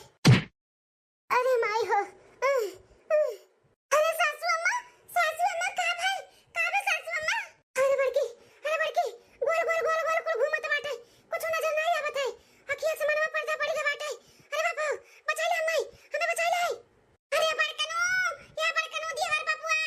अरे माई हो, अरे सासू अम्मा का भाई, का बे सासू अम्मा? अरे बड़की गोल कुल घूमत बाटे, कुछ नजर नहीं आवत है, अखिया से मनवा पर्दा पड़ गया बाटे। अरे बाबू बचा ले अम्मा, हमें बचा ले। अरे बड़कनू दिहर बबुआ,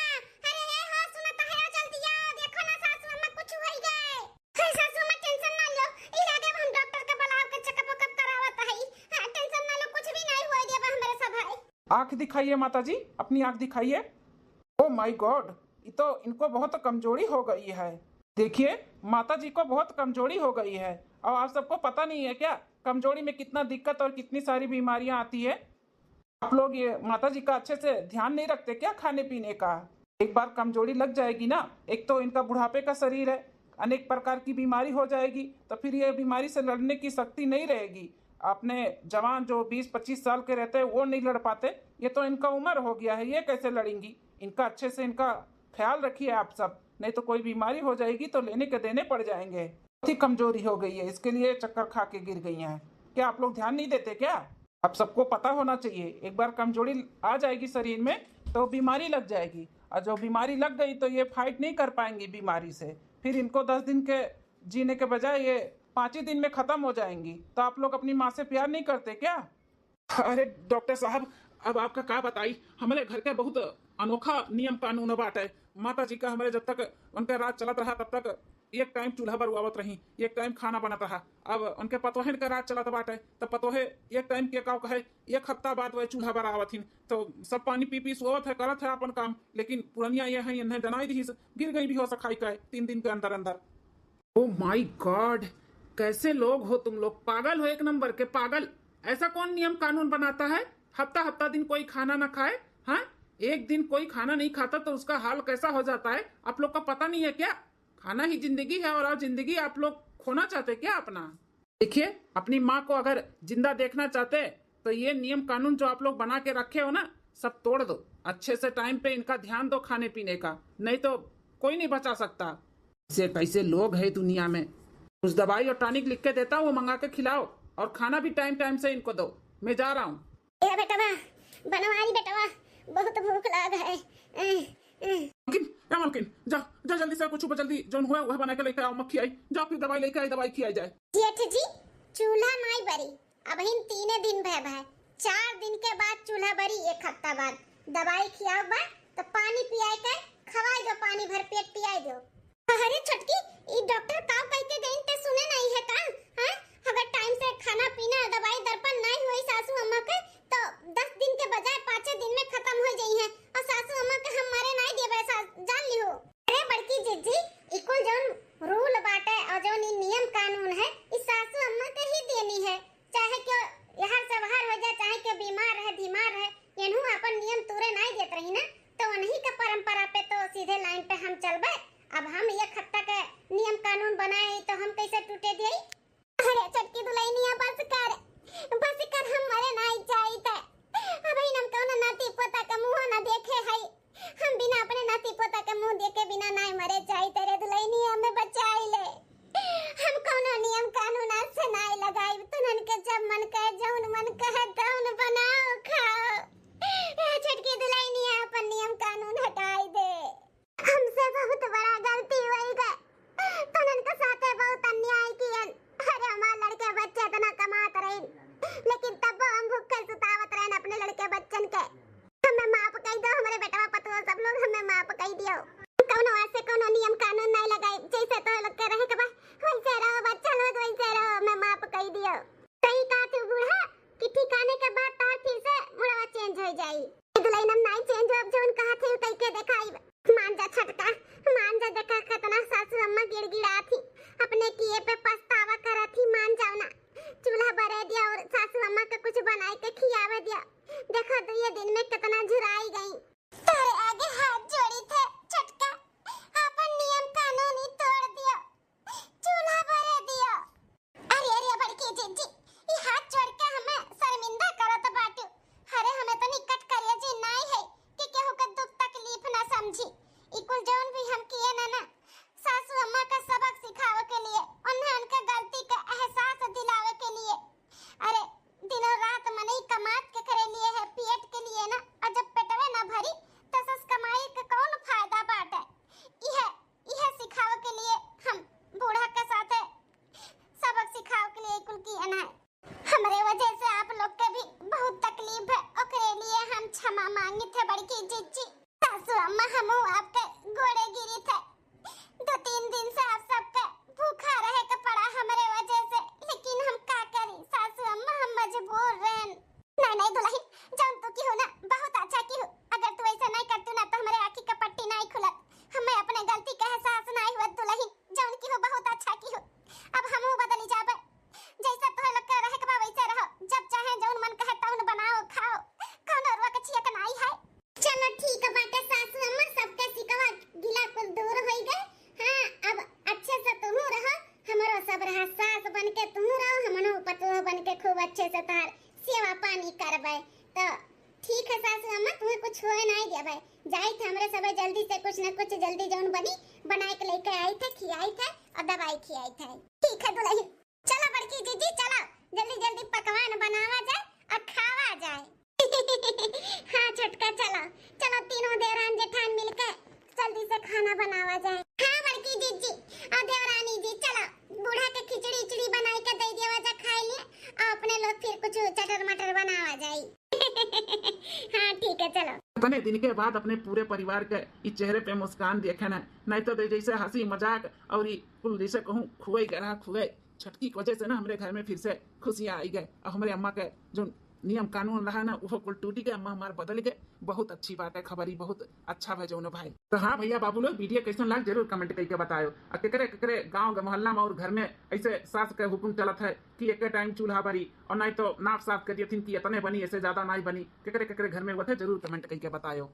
अरे हे हो सुनत है, जल्दी आओ, देखो ना सासू अम्मा कुछ हो गए। हे सासू अम्मा टेंशन ना लो, इलाके हम डॉक्टर के बुलाओ के चेकअप करावत है। हां टेंशन ना लो, कुछ भी नहीं हुआ देबा हमरे सब है। आंख दिखाइए माताजी, अपनी आंख दिखाइए। ओ माय गॉड, ये तो इनको बहुत कमजोरी हो गई है। देखिए माताजी को बहुत कमजोरी हो गई है, और आप सबको पता नहीं है क्या कमजोरी में कितना दिक्कत और कितनी सारी बीमारियां आती है। आप लोग ये माताजी का अच्छे से ध्यान नहीं रखते क्या खाने पीने का? एक बार कमजोरी लग जाएगी ना, एक तो इनका बुढ़ापे का शरीर है, अनेक प्रकार की बीमारी हो जाएगी, तो फिर ये बीमारी से लड़ने की शक्ति नहीं रहेगी। अपने जवान जो 20-25 साल के रहते हैं वो नहीं लड़ पाते, ये तो इनका उम्र हो गया है, ये कैसे लड़ेंगी? इनका अच्छे से इनका ख्याल रखिए आप सब, नहीं तो कोई बीमारी हो जाएगी तो लेने के देने पड़ जाएंगे। बहुत ही कमजोरी हो गई है, इसके लिए चक्कर खा के गिर गई हैं। क्या आप लोग ध्यान नहीं देते क्या? आप सबको पता होना चाहिए, एक बार कमजोरी आ जाएगी शरीर में तो बीमारी लग जाएगी, और जो बीमारी लग गई तो ये फाइट नहीं कर पाएंगी बीमारी से, फिर इनको 10 दिन के जीने के बजाय ये 5 ही दिन में खत्म हो जाएंगी। तो आप लोग अपनी माँ से प्यार नहीं करते क्या? अरे डॉक्टर साहब, अब आपका क्या बताई, हमारे घर का बहुत अनोखा नियम कानून बाटे। माता जी का हमारे जब तक उनका राज चलत रहा तब तक एक टाइम चूल्हा बरुआवत रही, एक टाइम खाना बनत रहा। अब उनके पतोहन का राज चलत बाटे, तब पतोहे एक टाइम के का कहे एक हफ्ता बाद वह चूल्हा बरावत हिन, तो सब पानी पी पी सोवत है, करत है अपन काम। लेकिन पुरनिया ये है, इन्हें जनाई दी गिर गई भी हो सखाई का 3 दिन के अंदर अंदर। ओ माय गॉड, कैसे लोग हो तुम लोग, पागल हो एक नंबर के पागल। ऐसा कौन नियम कानून बनाता है हफ्ता दिन कोई खाना ना खाए? हाँ, एक दिन कोई खाना नहीं खाता तो उसका हाल कैसा हो जाता है, आप लोग का पता नहीं है क्या? खाना ही जिंदगी है, और जिंदगी आप लोग खोना चाहते क्या अपना? देखिए, अपनी माँ को अगर जिंदा देखना चाहते तो ये नियम कानून जो आप लोग बना के रखे हो ना, सब तोड़ दो। अच्छे से टाइम पे इनका ध्यान दो खाने पीने का, नहीं तो कोई नहीं बचा सकता। ऐसे कैसे लोग है दुनिया में। कुछ दवाई और टॉनिक लिख के देता हूँ, वो मंगा के खिलाओ, और खाना भी टाइम से इनको दो। मैं जा रहा हूँ। बेटवा बनवारी, बेटवा बहुत भूख लाग है। मलकिन जा जल्दी से कुछ जल्दी जो हुआ वह बना के लेके आओ, मक्खी आई, जाओ फिर दवाई लेके आई, दवाई खिलाई जाए। जेठ जी चूल्हा नहीं बरी, अब इन 3 दिन भय 4 दिन के बाद चूल्हा बरी, 1 हफ्ता बाद दवाई खियाओ बा, तो पानी पियाए के खवाई दो, पानी भर पेट पियाए दो। अरे छोटकी, ई डॉक्टर का कह के गई ते सुने नहीं है का? हां, अगर टाइम से खाना पीना दवाई दर्पण नहीं हुई सासू अम्मा के, तो 10 दिन के बजाय 5 दिन में खत्म हो जाई है, और सासू अम्मा के हमारे नहीं देबे, जान लियो। अरे बड़की जीजी, इकुल जौन रूल बाटे और जौन नियम कानून है, इस सासू अम्मा के ही देनी है, चाहे क्यों यहाँ से बाहर हो जाए, चाहे क्यों बीमार है बीमार है, येनहु अपन नियम तूरे नहीं देत रही ना, तो उन्हीं का परंपरा पे तो सीधे लाइन पे हम चलबे। अब हम 1 हफ्ता के नियम कानून बनाए तो हम कैसे टूटे दिए? अरे चटकी दुलाइनिया बस कर हम नहीं आवे दिया। देखो तो ये दिन में कितना झुराई गई। तेरे आगे हाथ जोड़ी थे छटका, अपन नियम कानून ही तोड़ दिया, चूल्हा भरे दिया। अरे अरे बड़की जीजी, ये हाथ जोड़ के हमें शर्मिंदा करत बाटू। अरे हमें तो निकट करिए जी नहीं है कि केहू के दुख तकलीफ ना समझी। इकुल जौन भी हम किए ना सासू अम्मा का सबक सिखावे के लिए, उन्हें उनके गलती का एहसास दिलावे के लिए। अरे दिनों रात मने कमात के करे लिए है पेट के लिए ना, और जब पेटवे ना भरी तो सस कमाई के कौन फायदा बाटे। यह सिखावे के लिए हम बूढ़ा के साथ सबक सिखावे के लिए कुल किए ना। हमरे वजह से आप लोग के भी बहुत तकलीफ है, ओकरे लिए हम क्षमा मांगी थे बड़की जीजी। सासू अम्मा हमू आपके गोड़े गिरी थे। 2-3 दिन से आप सबके भूखा रहे के पड़ा हमरे वजह से, लेकिन हम का करी सासू अम्मा, हम मजबूर रहन। नहीं दुल्हन, जौन तू की हो ना बहुत अच्छा की हो। अगर तू ऐसा नहीं करतू ना तो हमारे आँखी का पट्टी नहीं खुलत। हमें अपने गलती का एहसास नहीं हुआ दुल्हन, जौन की हो बहुत अच्छा की हो। अब हमू बदली जाबे, जैसा तोहे लोग के रहे के बा वैसे रहो। जब चाहे जौन मन कहे तौन बनाओ खाओ, कौन रुआ के छिया के नहीं है। चलो ठीक है बाटे सासू अम्मा, सबके सिकवा गिला कुल दूर होई गए। हां अब अच्छे से तुम रहो, हमरो सब रहा सास बन के तुम रहो, हमनो पतोह बन के खूब अच्छे से तार सेवा पानी करबे। तो ठीक है सासू अम्मा, तुम्हें कुछ होए नहीं देबे। जाई थे हमरे सबे जल्दी से कुछ न कुछ जल्दी जौन बनी बनाए के लेके आई थे, खियाई थे और दवाई खियाई थे। ठीक है दुल्हन, चलो बड़की जीजी चलो, जल्दी जल्दी पकवान बनावा जाए और खावा जाए। हाँ छोटका चलो चलो, तीनों देवरान जेठान मिलके जल्दी से खाना बनावा जाए। हाँ बड़की जीजी और देवरानी जी चलो, बूढ़ा के खिचड़ी इचड़ी बनाई के दे दिया जा खाई लिए, और अपने लोग फिर कुछ चटर मटर बनावा जाए। हाँ ठीक है चलो। इतने दिन के बाद अपने पूरे परिवार के इस चेहरे पे मुस्कान देखे ना, नहीं तो जैसे हंसी मजाक और ये कुल जैसे कहूँ खुए गया खुए छटकी की वजह से ना हमारे घर में फिर से खुशियाँ आई गए। और हमारे अम्मा के जो नियम कानून रहा ना वो कुल टूटी के, अम्मा हमारे बदल गए। बहुत अच्छी बात है, खबरी बहुत अच्छा है जो भाई। तो हाँ भैया बाबू लोग, वीडियो कैसन लग जरूर कमेंट करके बताओ। और केकरे गाँव मोहल्ला में और घर में ऐसे सास के हुक्म चलत है कि एक टाइम चूल्हा बरी, और नहीं तो नाप साफ करिए थी कि इतने बनी ऐसे ज्यादा नहीं बनी। केकरे घर में वो थे जरूर कमेंट करके बताओ।